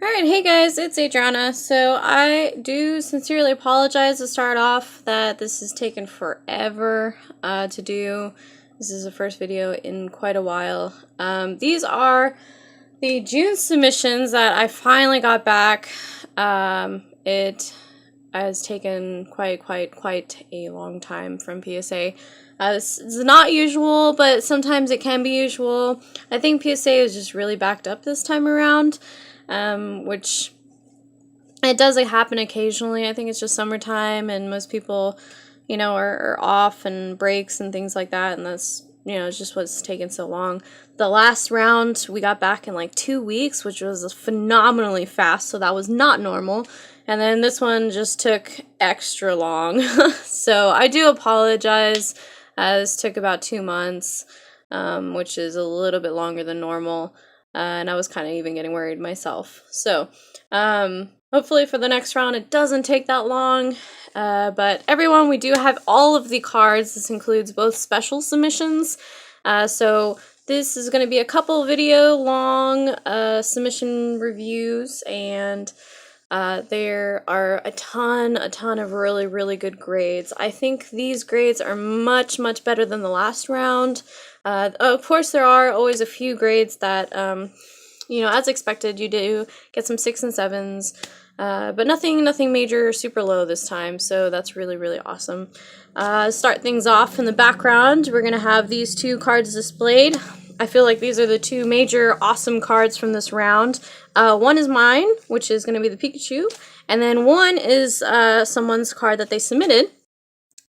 Alright, hey guys, it's Adriana. So I do sincerely apologize to start off that this has taken forever to do. This is the first video in quite a while. These are the June submissions that I finally got back. It has taken quite a long time from PSA. This is not usual, but sometimes it can be usual. I think PSA is just really backed up this time around. Which it does happen occasionally. I think it's just summertime and most people, are off and breaks and things like that, and that's, it's just what's taken so long. The last round we got back in like 2 weeks, which was phenomenally fast, so that was not normal. And then this one just took extra long. So I do apologize. This took about 2 months, which is a little bit longer than normal. And I was kind of even getting worried myself. So, hopefully for the next round it doesn't take that long. But everyone, we do have all of the cards. This includes both special submissions. So this is going to be a couple video long submission reviews, and there are a ton of really good grades. I think these grades are much better than the last round. Of course, there are always a few grades that, as expected, you do get some 6s and 7s, but nothing major, super low this time, so that's really awesome. Start things off in the background, we're going to have these two cards displayed. I feel like these are the two major awesome cards from this round. One is mine, which is going to be the Pikachu, and then one is someone's card that they submitted.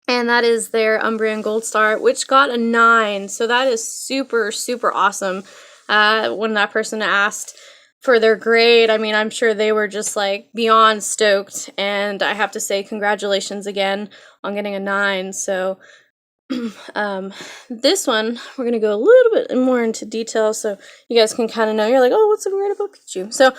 And that is their Umbreon Gold Star, which got a 9. So that is super awesome. When that person asked for their grade, I mean, I'm sure they were just like beyond stoked. And I have to say congratulations again on getting a 9. So this one, we're going to go a little bit more into detail so you guys can kind of know. You're like, oh, what's so great about Pikachu? So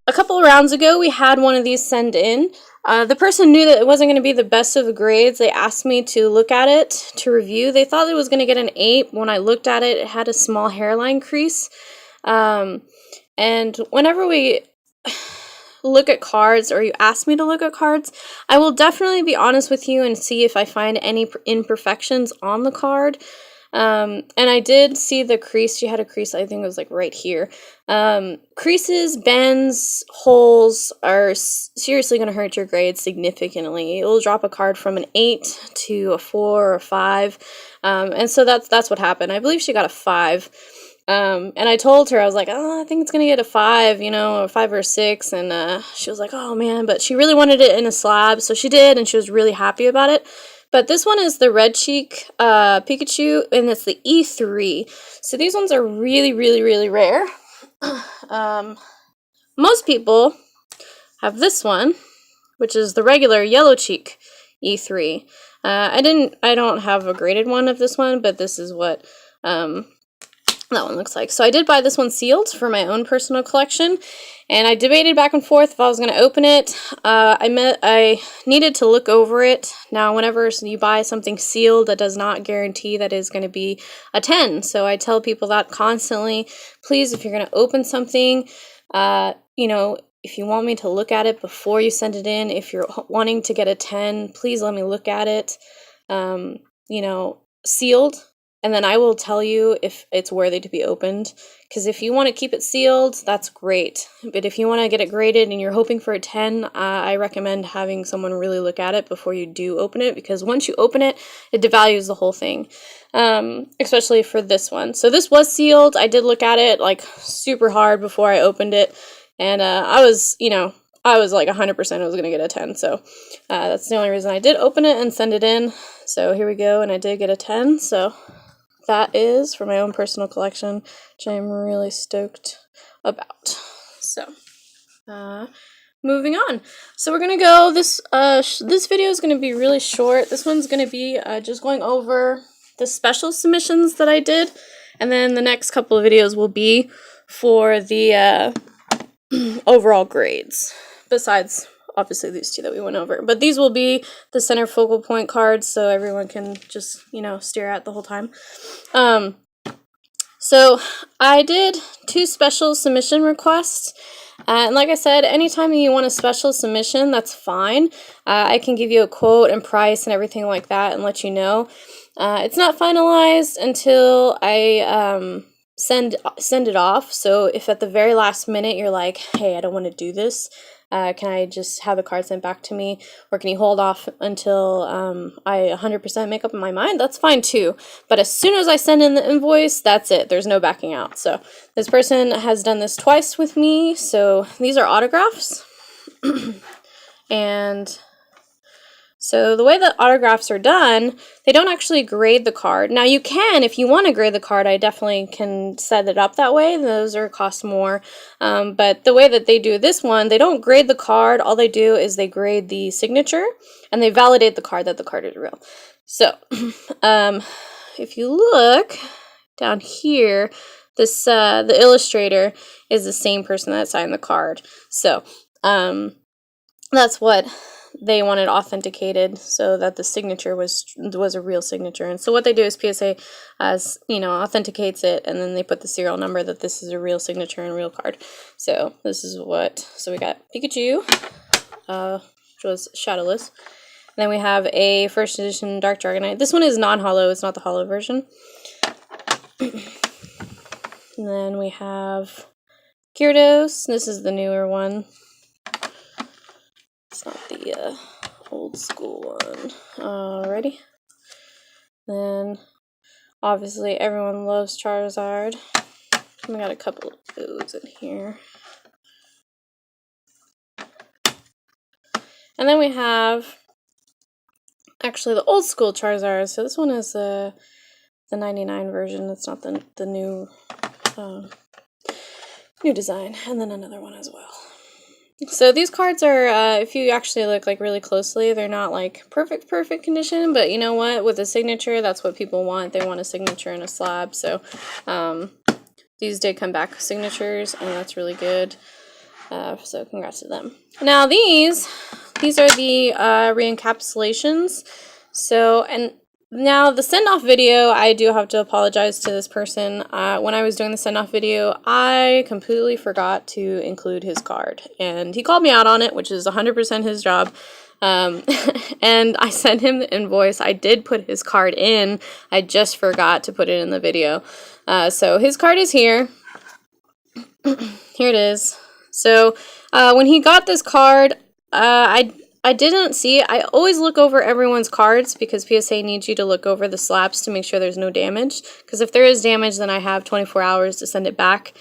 a couple of rounds ago, we had one of these send in. The person knew that it wasn't going to be the best of the grades. They asked me to look at it, to review. They thought it was going to get an 8. When I looked at it, it had a small hairline crease. And whenever we look at cards, or you ask me to look at cards, I will definitely be honest with you and see if I find any imperfections on the card. And I did see the crease. She had a crease, I think it was like right here. Creases, bends, holes are seriously going to hurt your grade significantly. It will drop a card from an 8 to a 4 or a 5. And so that's what happened. I believe she got a 5. And I told her, I was like, oh, I think it's going to get a 5, a 5 or a 6. And she was like, oh man, but she really wanted it in a slab. So she did, and she was really happy about it. But this one is the Red Cheek Pikachu, and it's the E3. So these ones are really rare. Most people have this one, which is the regular Yellow Cheek E3. I don't have a graded one of this one, but this is what that one looks like. So I did buy this one sealed for my own personal collection, and I debated back and forth if I was going to open it. I needed to look over it. Now, whenever you buy something sealed, that does not guarantee that it's going to be a 10. So I tell people that constantly. Please, if you're going to open something, if you want me to look at it before you send it in, if you're wanting to get a 10, please let me look at it, sealed. And then I will tell you if it's worthy to be opened. Because if you want to keep it sealed, that's great. But if you want to get it graded and you're hoping for a 10, I recommend having someone really look at it before you do open it. Because once you open it, it devalues the whole thing. Especially for this one. So this was sealed. I did look at it like super hard before I opened it. And I was like 100% I was going to get a 10. So that's the only reason I did open it and send it in. So here we go. And I did get a 10. So that is for my own personal collection, which I'm really stoked about. So, moving on. So we're gonna go. This video is gonna be really short. This one's gonna be just going over the special submissions that I did, and then the next couple of videos will be for the overall grades. Besides, obviously, these two that we went over. But these will be the center focal point cards, so everyone can just, stare at the whole time. So I did 2 special submission requests. And like I said, anytime you want a special submission, that's fine. I can give you a quote and price and everything like that and let you know. It's not finalized until I send it off. So if at the very last minute you're like, hey, I don't want to do this, can I just have the card sent back to me, or can you hold off until I 100% make up my mind? That's fine too. But as soon as I send in the invoice, that's it. There's no backing out. So this person has done this twice with me. So these are autographs. And so the way that autographs are done, they don't actually grade the card. Now you can, if you want to grade the card, I definitely can set it up that way. Those cost more. But the way that they do this one, they don't grade the card. All they do is they grade the signature and they validate the card that the card is real. So if you look down here, this the illustrator is the same person that signed the card. So that's what they wanted authenticated, so that the signature was a real signature. And so what they do is PSA, authenticates it, and then they put the serial number that this is a real signature and real card. So this is so we got Pikachu, which was shadowless. And then we have a first edition Dark Dragonite. This one is non-holo, it's not the holo version. And then we have Gyarados. This is the newer one. It's not the old school one. Alrighty. Then, obviously, everyone loves Charizard. We got a couple of those in here. And then we have, actually, the old school Charizard. So this one is the 99 version. It's not the new design. And then another one as well. So these cards are, if you actually look like really closely, they're not like perfect condition, but you know what, with a signature, that's what people want. They want a signature and a slab. So these did come back signatures, and that's really good. So congrats to them. Now these are the re-encapsulations. So, and now the send-off video, I do have to apologize to this person. When I was doing the send-off video, I completely forgot to include his card. And he called me out on it, which is 100% his job. And I sent him the invoice. I did put his card in. I just forgot to put it in the video. So his card is here. Here it is. So when he got this card, I didn't see, I always look over everyone's cards because PSA needs you to look over the slabs to make sure there's no damage. Because if there is damage, then I have 24 hours to send it back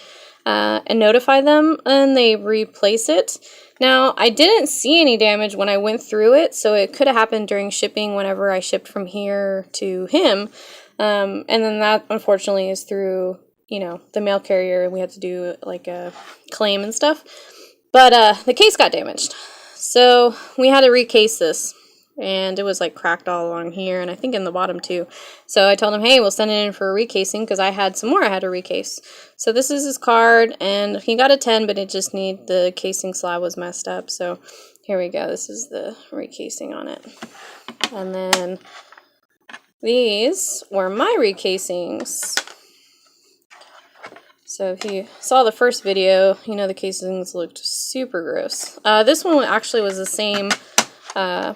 and notify them, and they replace it. Now, I didn't see any damage when I went through it, so it could have happened during shipping whenever I shipped from here to him. And then that, unfortunately, is through, the mail carrier, and we had to do, like, a claim and stuff. But the case got damaged. So we had to recase this, and it was like cracked all along here, and I think in the bottom too. So I told him, hey, we'll send it in for a recasing, because I had some more I had to recase. So this is his card, and he got a 10, but the casing slab was messed up. So here we go. This is the recasing on it. And then these were my recasings. So if you saw the first video, the casings looked super gross. This one actually was the same. I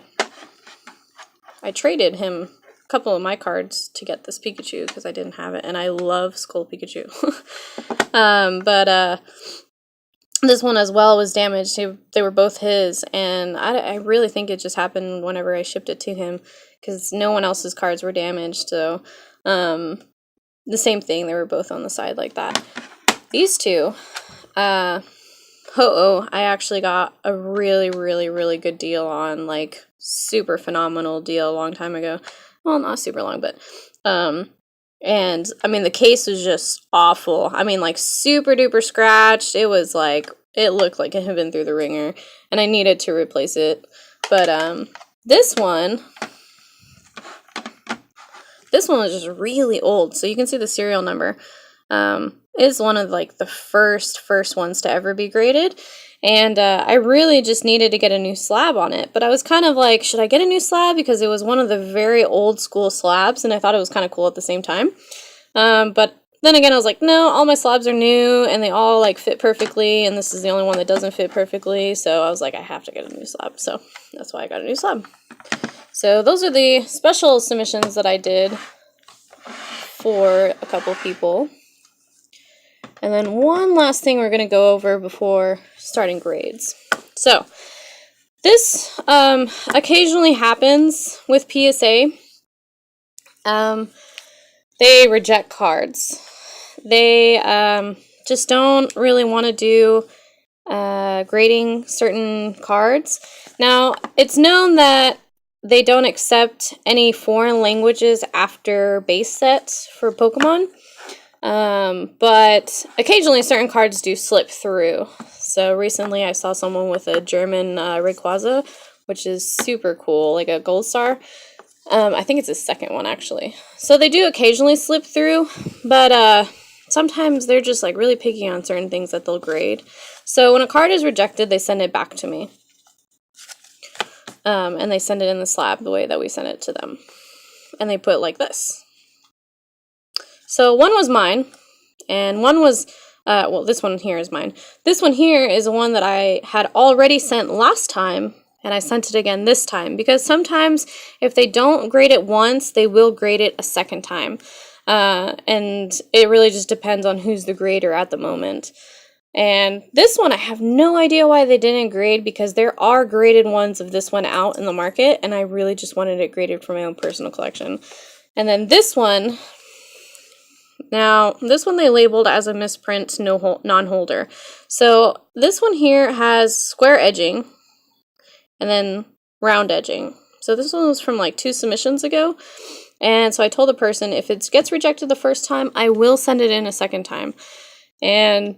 traded him a couple of my cards to get this Pikachu because I didn't have it, and I love Skull Pikachu. But this one as well was damaged. They were both his, and I really think it just happened whenever I shipped it to him because no one else's cards were damaged. So the same thing, they were both on the side like that. These two, Ho-Oh, I actually got a really, really, really good deal on, like, super phenomenal deal a long time ago. Well, not super long, but, and, I mean, the case was just awful. I mean, like, super duper scratched. It was, like, it looked like it had been through the ringer, and I needed to replace it. But, this one was just really old, so you can see the serial number. Is one of like the first ones to ever be graded, and I really just needed to get a new slab on it. But I was kind of like, should I get a new slab, because it was one of the very old school slabs, and I thought it was kind of cool at the same time. But then again, I was like, no, all my slabs are new, and they all, like, fit perfectly, and this is the only one that doesn't fit perfectly, so I was like, I have to get a new slab, so that's why I got a new slab. So those are the special submissions that I did for a couple people. And then one last thing we're going to go over before starting grades. So this occasionally happens with PSA. They reject cards. They just don't really want to do grading certain cards. Now, it's known that they don't accept any foreign languages after base sets for Pokemon, but occasionally certain cards do slip through. So recently I saw someone with a German Rayquaza, which is super cool, like a gold star. I think it's his second one, actually. So they do occasionally slip through, but sometimes they're just like really picky on certain things that they'll grade. So when a card is rejected, they send it back to me. And they send it in the slab the way that we sent it to them. And they put it like this. So one was mine, and one was, well, this one here is mine. This one here is the one that I had already sent last time, and I sent it again this time. Because sometimes if they don't grade it once, they will grade it a second time. And it really just depends on who's the grader at the moment. And this one, I have no idea why they didn't grade, because there are graded ones of this one out in the market, and I really just wanted it graded for my own personal collection. And then this one, now, this one they labeled as a misprint non-holder. So this one here has square edging, and then round edging. So this one was from like 2 submissions ago. And so I told the person, if it gets rejected the first time, I will send it in a second time. And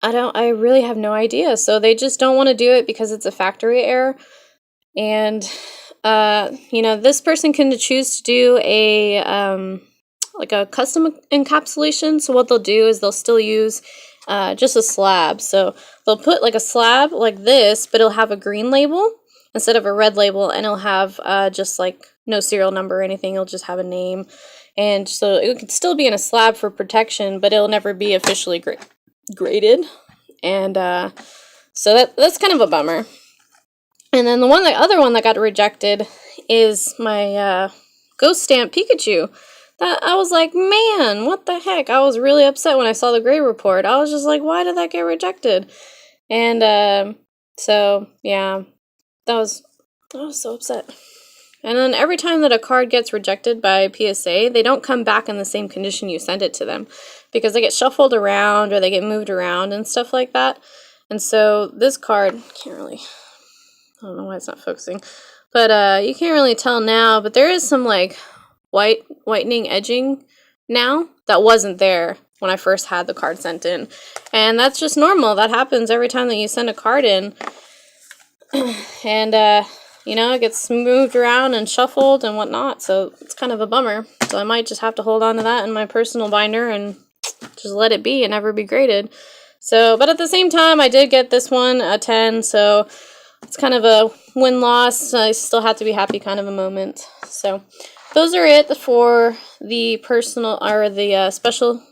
I really have no idea. So they just don't want to do it because it's a factory error. And, you know, this person can choose to do a, like a custom encapsulation. So what they'll do is they'll still use just a slab. So they'll put like a slab like this, but it'll have a green label instead of a red label, and it'll have just like no serial number or anything. It'll just have a name. And so it could still be in a slab for protection, but it'll never be officially graded. And so that's kind of a bummer. And then the other one that got rejected is my Ghost Stamp Pikachu. That I was like, man, what the heck? I was really upset when I saw the grade report. I was just like, why did that get rejected? And so yeah, I was so upset. And then every time that a card gets rejected by PSA, they don't come back in the same condition you send it to them, because they get shuffled around or they get moved around and stuff like that. And so this card, I don't know why it's not focusing, but you can't really tell now, but there is some like whitening edging now that wasn't there when I first had the card sent in. And that's just normal. That happens every time that you send a card in. And you know, it gets moved around and shuffled and whatnot, so it's kind of a bummer. So I might just have to hold on to that in my personal binder and just let it be and never be graded. So, but at the same time, I did get this one a 10, so it's kind of a win-loss. I still have to be happy kind of a moment. So those are it for the personal, or the special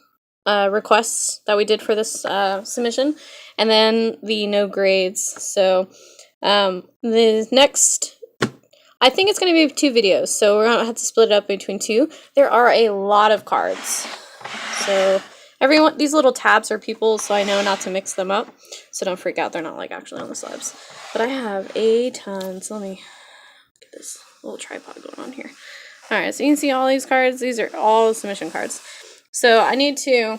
requests that we did for this submission, and then the no grades. So the next, I think it's going to be 2 videos, so we're going to have to split it up between 2. There are a lot of cards, so these little tabs are people's, so I know not to mix them up, so don't freak out, they're not like actually on the slabs. But I have a ton, so let me get this little tripod going on here. Alright, so you can see all these cards. These are all submission cards. So I need to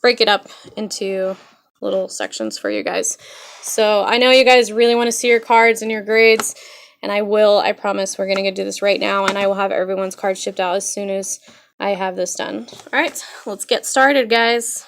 break it up into little sections for you guys. So I know you guys really want to see your cards and your grades, and I will. I promise we're going to do this right now, and I will have everyone's cards shipped out as soon as I have this done. Alright, let's get started, guys.